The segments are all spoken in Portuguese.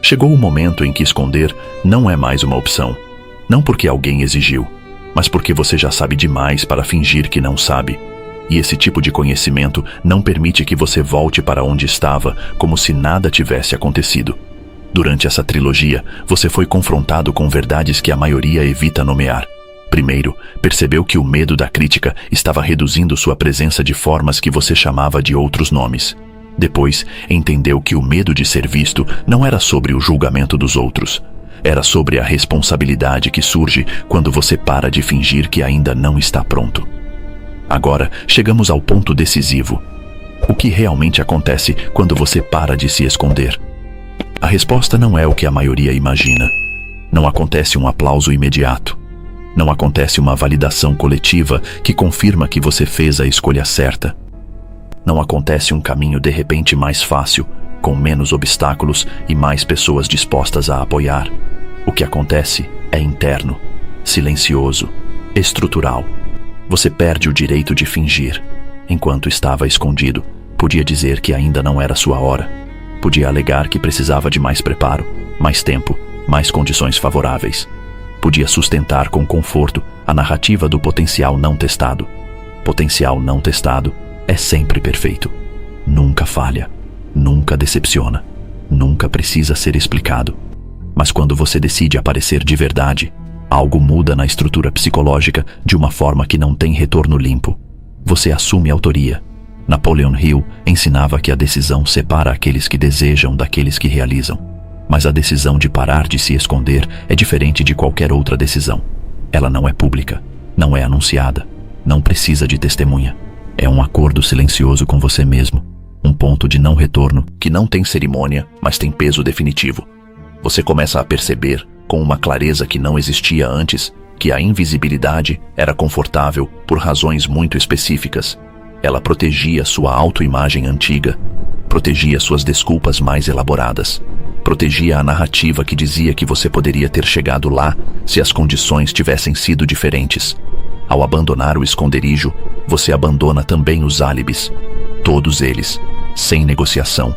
Chegou o momento em que esconder não é mais uma opção. Não porque alguém exigiu, mas porque você já sabe demais para fingir que não sabe. E esse tipo de conhecimento não permite que você volte para onde estava, como se nada tivesse acontecido. Durante essa trilogia, você foi confrontado com verdades que a maioria evita nomear. Primeiro, percebeu que o medo da crítica estava reduzindo sua presença de formas que você chamava de outros nomes. Depois, entendeu que o medo de ser visto não era sobre o julgamento dos outros. Era sobre a responsabilidade que surge quando você para de fingir que ainda não está pronto. Agora, chegamos ao ponto decisivo. O que realmente acontece quando você para de se esconder? A resposta não é o que a maioria imagina. Não acontece um aplauso imediato. Não acontece uma validação coletiva que confirma que você fez a escolha certa. Não acontece um caminho de repente mais fácil, com menos obstáculos e mais pessoas dispostas a apoiar. O que acontece é interno, silencioso, estrutural. Você perde o direito de fingir. Enquanto estava escondido, podia dizer que ainda não era sua hora. Podia alegar que precisava de mais preparo, mais tempo, mais condições favoráveis. Podia sustentar com conforto a narrativa do potencial não testado. Potencial não testado é sempre perfeito. Nunca falha, nunca decepciona, nunca precisa ser explicado. Mas quando você decide aparecer de verdade, algo muda na estrutura psicológica de uma forma que não tem retorno limpo. Você assume autoria. Napoleon Hill ensinava que a decisão separa aqueles que desejam daqueles que realizam. Mas a decisão de parar de se esconder é diferente de qualquer outra decisão. Ela não é pública, não é anunciada, não precisa de testemunha. É um acordo silencioso com você mesmo. Um ponto de não retorno que não tem cerimônia, mas tem peso definitivo. Você começa a perceber, com uma clareza que não existia antes, que a invisibilidade era confortável por razões muito específicas. Ela protegia sua autoimagem antiga, protegia suas desculpas mais elaboradas, protegia a narrativa que dizia que você poderia ter chegado lá se as condições tivessem sido diferentes. Ao abandonar o esconderijo, você abandona também os álibis, todos eles, sem negociação.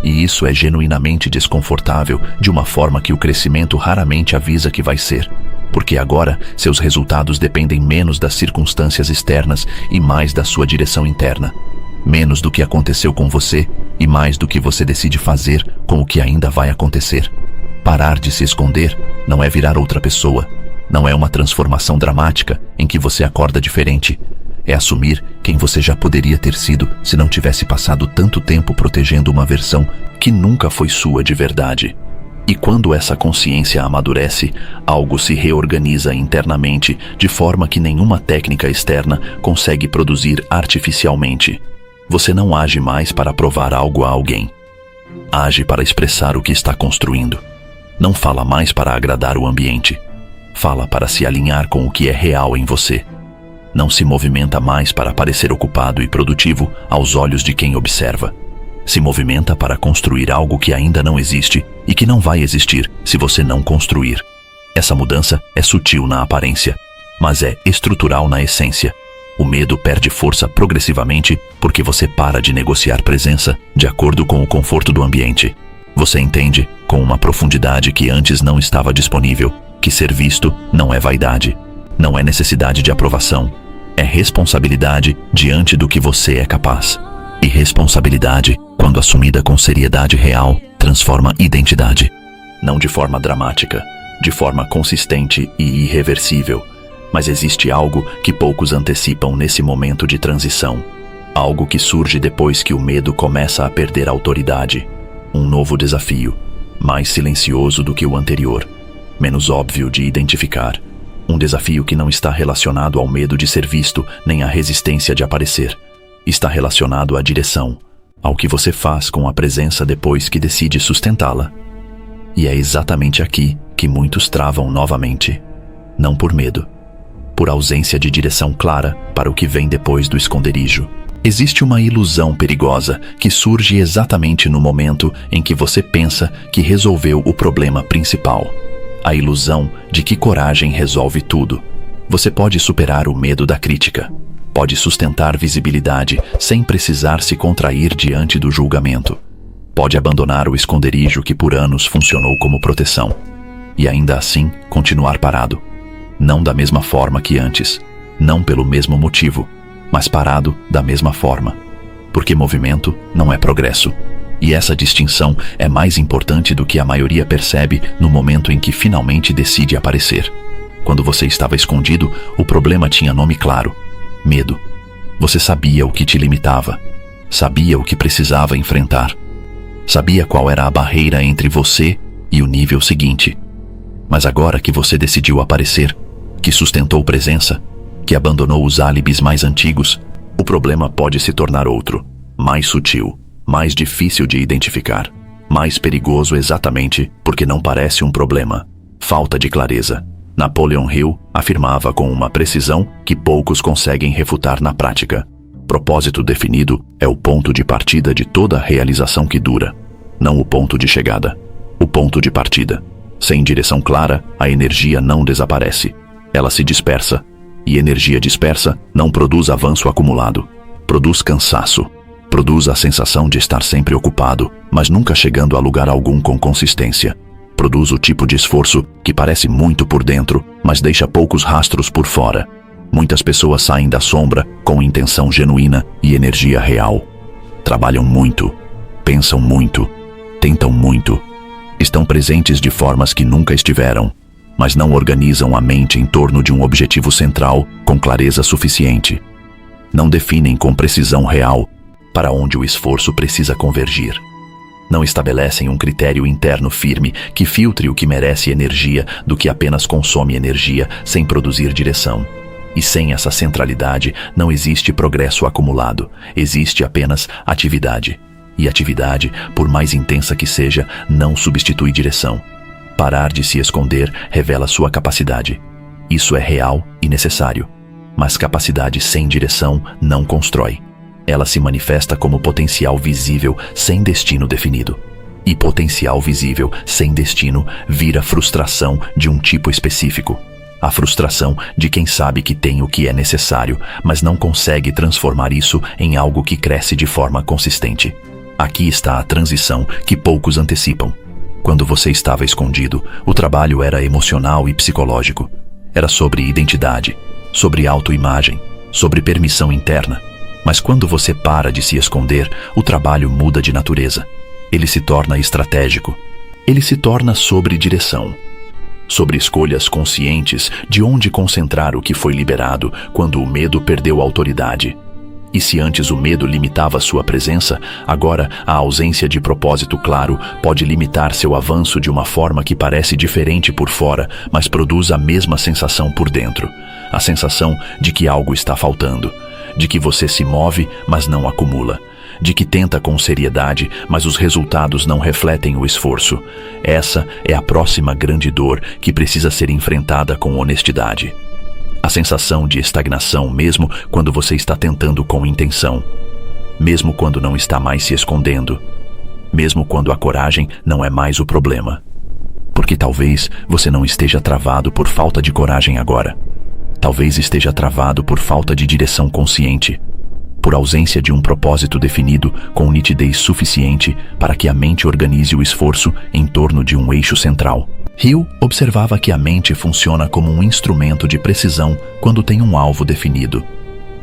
E isso é genuinamente desconfortável de uma forma que o crescimento raramente avisa que vai ser, porque agora seus resultados dependem menos das circunstâncias externas e mais da sua direção interna. Menos do que aconteceu com você e mais do que você decide fazer com o que ainda vai acontecer. Parar de se esconder não é virar outra pessoa. Não é uma transformação dramática em que você acorda diferente. É assumir quem você já poderia ter sido se não tivesse passado tanto tempo protegendo uma versão que nunca foi sua de verdade. E quando essa consciência amadurece, algo se reorganiza internamente de forma que nenhuma técnica externa consegue produzir artificialmente. Você não age mais para provar algo a alguém. Age para expressar o que está construindo. Não fala mais para agradar o ambiente. Fala para se alinhar com o que é real em você. Não se movimenta mais para parecer ocupado e produtivo aos olhos de quem observa. Se movimenta para construir algo que ainda não existe e que não vai existir se você não construir. Essa mudança é sutil na aparência, mas é estrutural na essência. O medo perde força progressivamente porque você para de negociar presença de acordo com o conforto do ambiente. Você entende, com uma profundidade que antes não estava disponível, que ser visto não é vaidade, não é necessidade de aprovação, é responsabilidade diante do que você é capaz. E responsabilidade, quando assumida com seriedade real, transforma identidade. Não de forma dramática, de forma consistente e irreversível. Mas existe algo que poucos antecipam nesse momento de transição. Algo que surge depois que o medo começa a perder autoridade. Um novo desafio, mais silencioso do que o anterior, menos óbvio de identificar. Um desafio que não está relacionado ao medo de ser visto, nem à resistência de aparecer. Está relacionado à direção, ao que você faz com a presença depois que decide sustentá-la. E é exatamente aqui que muitos travam novamente. Não por medo, por ausência de direção clara para o que vem depois do esconderijo. Existe uma ilusão perigosa que surge exatamente no momento em que você pensa que resolveu o problema principal. A ilusão de que coragem resolve tudo. Você pode superar o medo da crítica. Pode sustentar visibilidade sem precisar se contrair diante do julgamento. Pode abandonar o esconderijo que por anos funcionou como proteção. E ainda assim, continuar parado. Não da mesma forma que antes. Não pelo mesmo motivo, mas parado da mesma forma. Porque movimento não é progresso. E essa distinção é mais importante do que a maioria percebe no momento em que finalmente decide aparecer. Quando você estava escondido, o problema tinha nome claro: medo. Você sabia o que te limitava. Sabia o que precisava enfrentar. Sabia qual era a barreira entre você e o nível seguinte. Mas agora que você decidiu aparecer, que sustentou presença, que abandonou os álibis mais antigos, o problema pode se tornar outro, mais sutil, mais difícil de identificar, mais perigoso exatamente porque não parece um problema: falta de clareza. Napoleon Hill afirmava com uma precisão que poucos conseguem refutar na prática: propósito definido é o ponto de partida de toda realização que dura, não o ponto de chegada, o ponto de partida. Sem direção clara, a energia não desaparece, ela se dispersa, e energia dispersa não produz avanço acumulado, produz cansaço, produz a sensação de estar sempre ocupado, mas nunca chegando a lugar algum com consistência. Produz o tipo de esforço que parece muito por dentro, mas deixa poucos rastros por fora. Muitas pessoas saem da sombra com intenção genuína e energia real. Trabalham muito, pensam muito, tentam muito. Estão presentes de formas que nunca estiveram, mas não organizam a mente em torno de um objetivo central com clareza suficiente. Não definem com precisão real para onde o esforço precisa convergir. Não estabelecem um critério interno firme que filtre o que merece energia do que apenas consome energia sem produzir direção. E sem essa centralidade não existe progresso acumulado, existe apenas atividade. E atividade, por mais intensa que seja, não substitui direção. Parar de se esconder revela sua capacidade. Isso é real e necessário. Mas capacidade sem direção não constrói. Ela se manifesta como potencial visível sem destino definido. E potencial visível sem destino vira frustração de um tipo específico. A frustração de quem sabe que tem o que é necessário, mas não consegue transformar isso em algo que cresce de forma consistente. Aqui está a transição que poucos antecipam. Quando você estava escondido, o trabalho era emocional e psicológico. Era sobre identidade, sobre autoimagem, sobre permissão interna. Mas quando você para de se esconder, o trabalho muda de natureza. Ele se torna estratégico. Ele se torna sobre direção. Sobre escolhas conscientes de onde concentrar o que foi liberado quando o medo perdeu autoridade. E se antes o medo limitava sua presença, agora a ausência de propósito claro pode limitar seu avanço de uma forma que parece diferente por fora, mas produz a mesma sensação por dentro. A sensação de que algo está faltando. De que você se move, mas não acumula. De que tenta com seriedade, mas os resultados não refletem o esforço. Essa é a próxima grande dor que precisa ser enfrentada com honestidade. A sensação de estagnação mesmo quando você está tentando com intenção. Mesmo quando não está mais se escondendo. Mesmo quando a coragem não é mais o problema. Porque talvez você não esteja travado por falta de coragem agora. Talvez esteja travado por falta de direção consciente, por ausência de um propósito definido com nitidez suficiente para que a mente organize o esforço em torno de um eixo central. Hill observava que a mente funciona como um instrumento de precisão quando tem um alvo definido.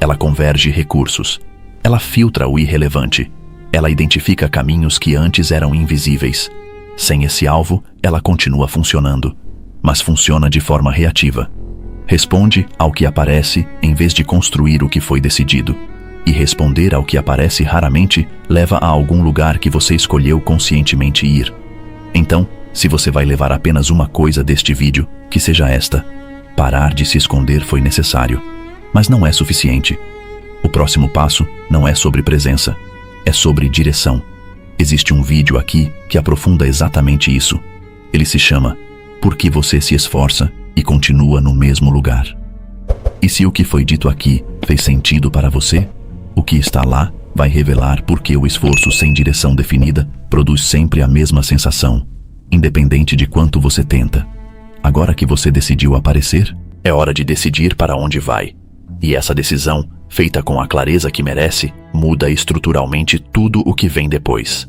Ela converge recursos. Ela filtra o irrelevante. Ela identifica caminhos que antes eram invisíveis. Sem esse alvo, ela continua funcionando, mas funciona de forma reativa. Responde ao que aparece em vez de construir o que foi decidido. E responder ao que aparece raramente leva a algum lugar que você escolheu conscientemente ir. Então, se você vai levar apenas uma coisa deste vídeo, que seja esta: parar de se esconder foi necessário, mas não é suficiente. O próximo passo não é sobre presença, é sobre direção. Existe um vídeo aqui que aprofunda exatamente isso. Ele se chama Por que você se esforça e continua no mesmo lugar? E se o que foi dito aqui fez sentido para você, o que está lá vai revelar por que o esforço sem direção definida produz sempre a mesma sensação, independente de quanto você tenta. Agora que você decidiu aparecer, é hora de decidir para onde vai. E essa decisão, feita com a clareza que merece, muda estruturalmente tudo o que vem depois.